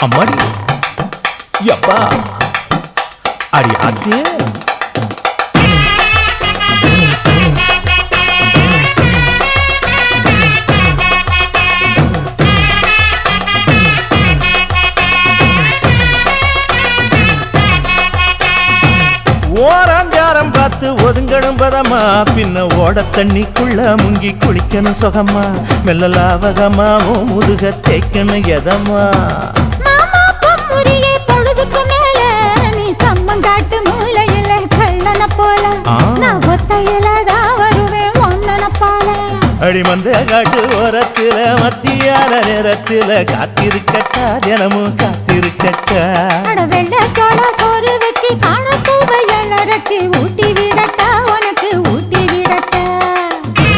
அம்மாடி யப்பா அடி ஆத்தே ஓராஞ்சாரம் பார்த்து ஒதுங்கணும் பதமா பின்ன ஓட தண்ணிக்குள்ள முங்கி குளிக்கணும் சுகமா மெல்ல லாவகமா ஓ முதுக தேய்க்கணும் எதமா பொழுதுக்கு மேல நீ கம்மங்காட்டு மூலையில கள்ளன போல நான் ஒத்தையிலதான் வருவேன் ஒன்னன போல அடிமந்த காட்டு ஓரத்துல மத்தியான நேரத்துல காத்திருக்கட்டா தினமும் காத்திருக்கட்டா வெள்ள சோள சோறு வச்சு காண பூவையல் அரைச்சி ஊட்டி விடட்டா